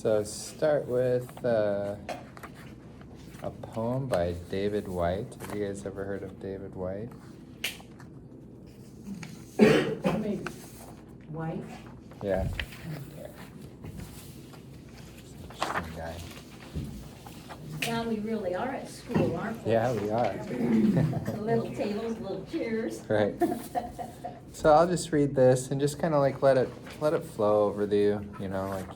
So start with a poem by David White. Have you guys ever heard of David White? Maybe. White? Yeah. Okay. Interesting guy. Now we really are at school, aren't we? Yeah, we are. Little tables, little chairs. Right. So I'll just read this and just kind of like let it flow over you. You know, like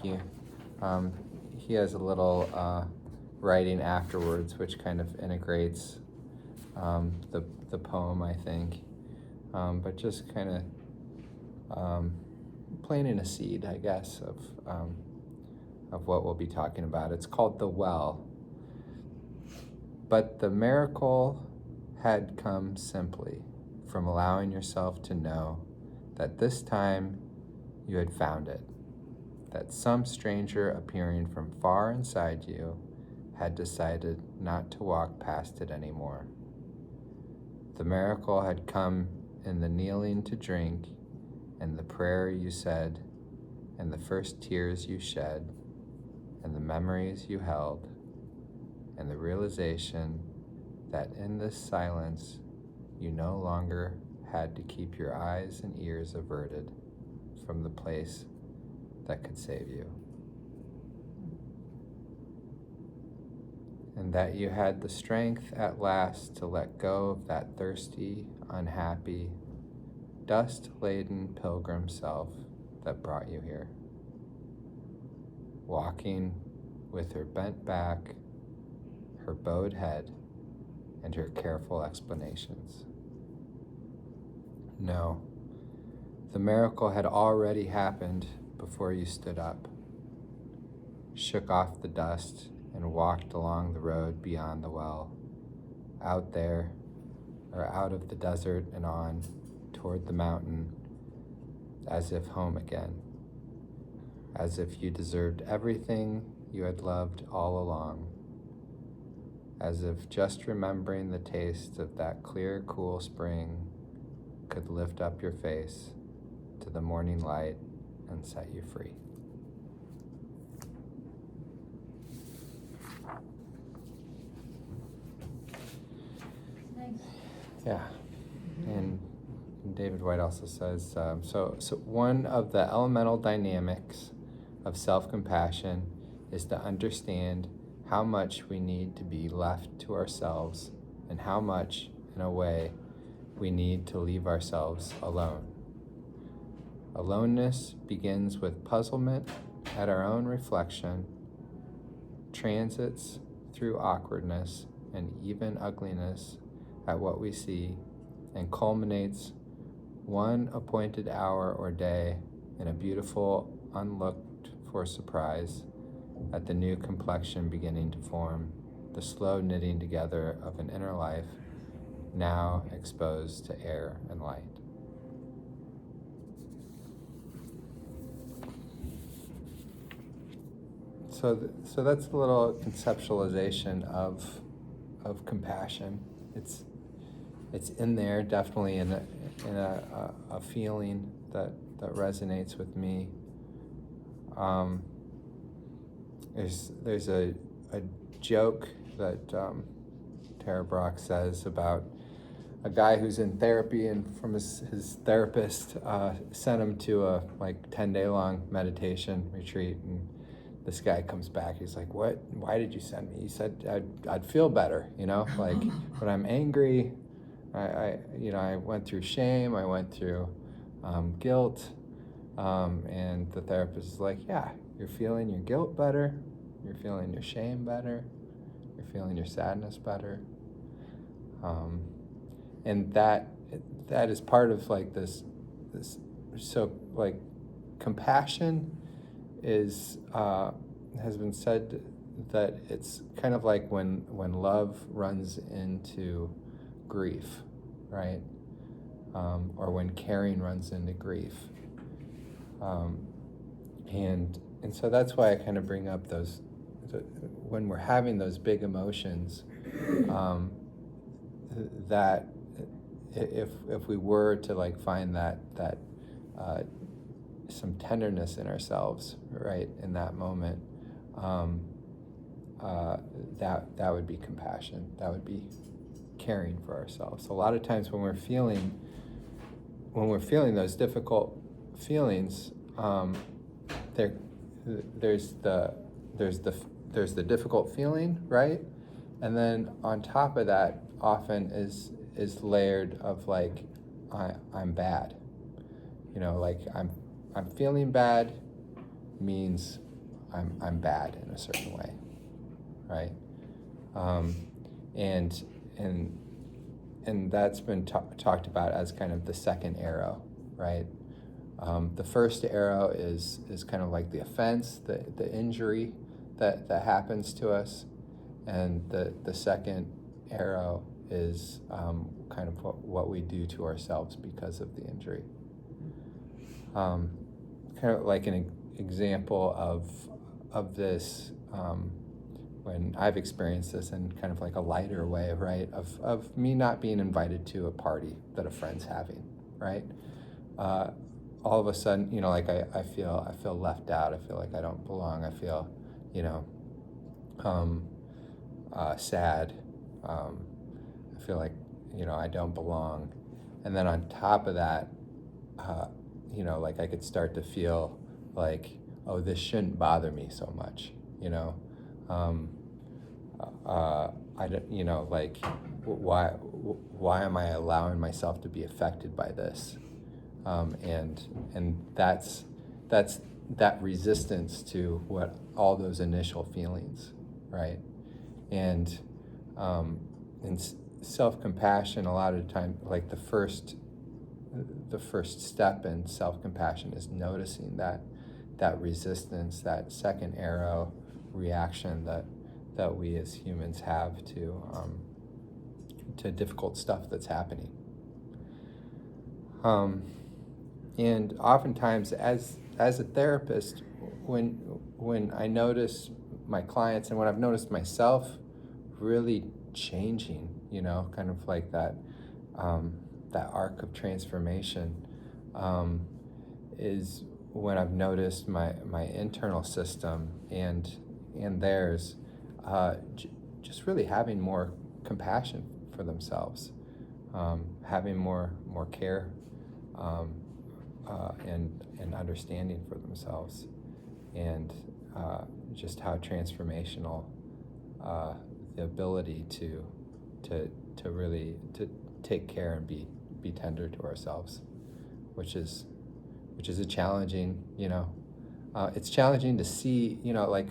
he has a little writing afterwards, which kind of integrates the poem, I think. But just kind of planting a seed, I guess, of what we'll be talking about. It's called The Well. But the miracle had come simply from allowing yourself to know that this time you had found it, that some stranger appearing from far inside you had decided not to walk past it anymore. The miracle had come in the kneeling to drink, and the prayer you said, and the first tears you shed, and the memories you held, and the realization that in this silence you no longer had to keep your eyes and ears averted from the place that could save you. And that you had the strength at last to let go of that thirsty, unhappy, dust-laden pilgrim self that brought you here. Walking with her bent back, her bowed head, and her careful explanations. No, the miracle had already happened before you stood up, shook off the dust, and walked along the road beyond the well, out there, or out of the desert and on toward the mountain, as if home again, as if you deserved everything you had loved all along, as if just remembering the taste of that clear, cool spring could lift up your face to the morning light and set you free. Nice. Yeah, and David White also says, so one of the elemental dynamics of self-compassion is to understand how much we need to be left to ourselves and how much, in a way, we need to leave ourselves alone. Aloneness begins with puzzlement at our own reflection, transits through awkwardness and even ugliness at what we see, and culminates one appointed hour or day in a beautiful, unlooked-for surprise at the new complexion beginning to form, the slow knitting together of an inner life now exposed to air and light. So that's a little conceptualization of compassion. It's in there, definitely in a feeling that resonates with me. There's a joke that Tara Brach says about a guy who's in therapy, and from his therapist sent him to a 10-day long meditation retreat, and this guy comes back. He's like, "What? Why did you send me?" He said, "I'd feel better, like when I'm angry. I went through shame. I went through guilt." And the therapist is like, "Yeah, you're feeling your guilt better. You're feeling your shame better. You're feeling your sadness better." And that is part of this. So compassion is has been said that it's kind of like when love runs into grief, right? Or when caring runs into grief. And so that's why I kind of bring up when we're having those big emotions, that if we were to find that some tenderness in ourselves, right, in that moment, that would be compassion. That would be caring for ourselves. A lot of times when we're feeling those difficult feelings, there's the difficult feeling, right? And then on top of that, often is layered of like, I'm bad. You know, like I'm feeling bad means I'm bad in a certain way, right? And that's been talked about as kind of the second arrow, right? The first arrow is kind of like the offense, the injury that happens to us, and the second arrow is kind of what we do to ourselves because of the injury. Kind of like an example of this, when I've experienced this in kind of like a lighter way, right? Of me not being invited to a party that a friend's having, right? All of a sudden, you know, like I feel left out. I feel like I don't belong. I feel, you know, sad. I feel like, you know, I don't belong. And then on top of that, you know, like I could start to feel like, oh, this shouldn't bother me so much, you know. I don't, you know, like why am I allowing myself to be affected by this? And that's that resistance to what all those initial feelings, right? And self-compassion, a lot of the time, like the first step in self-compassion is noticing that resistance, that second arrow reaction that we as humans have to difficult stuff that's happening. And oftentimes, as a therapist, when I notice my clients and when I've noticed myself really changing, you know, kind of like that arc of transformation, is when I've noticed my internal system and theirs just really having more compassion for themselves, having more care and understanding for themselves, and just how transformational the ability to really take care and be tender to ourselves, which is a challenging, you know, it's challenging to see, you know, like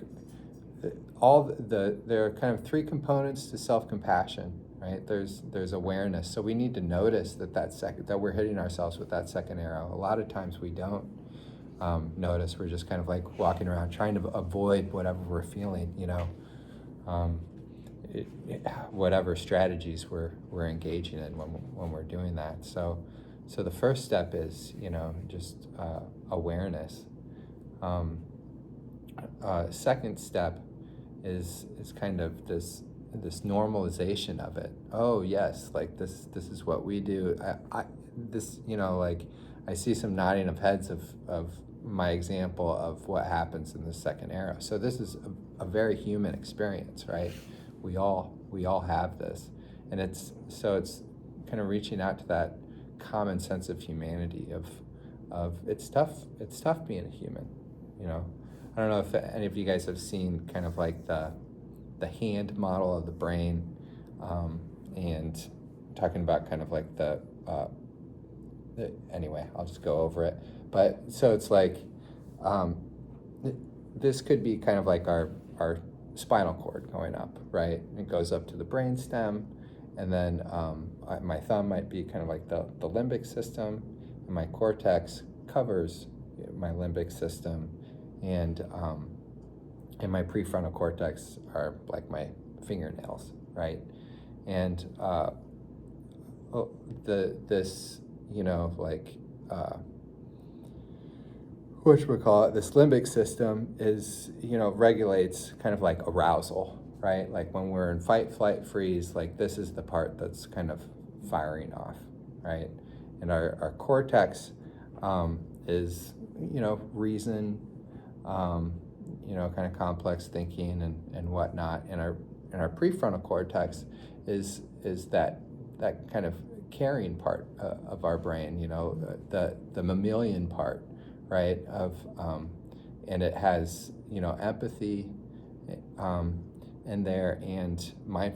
there are kind of three components to self-compassion, right? There's awareness. So we need to notice that we're hitting ourselves with that second arrow. A lot of times we don't notice. We're just kind of like walking around trying to avoid whatever we're feeling, you know, whatever strategies we're engaging in when we're doing that. So the first step is, you know, just awareness. Second step is kind of this normalization of it. Oh yes, like this is what we do. This, you know, like I see some nodding of heads of my example of what happens in the second arrow. So this is a very human experience, right? We all have this, and it's kind of reaching out to that common sense of humanity of it's tough being a human, you know. I don't know if any of you guys have seen kind of like the hand model of the brain, and talking about kind of like anyway, I'll just go over it. But so it's like, this could be kind of like our spinal cord going up, right? It goes up to the brain stem, and then my thumb might be kind of like the limbic system, and my cortex covers my limbic system, and my prefrontal cortex are like my fingernails, right? And this, you know, like this limbic system is, you know, regulates kind of like arousal, right? Like when we're in fight, flight, freeze, like this is the part that's kind of firing off, right? And our cortex is, you know, reason, kind of complex thinking and whatnot. And our prefrontal cortex is that kind of caring part of our brain, the mammalian part, right? And it has, empathy in there, and mindfulness.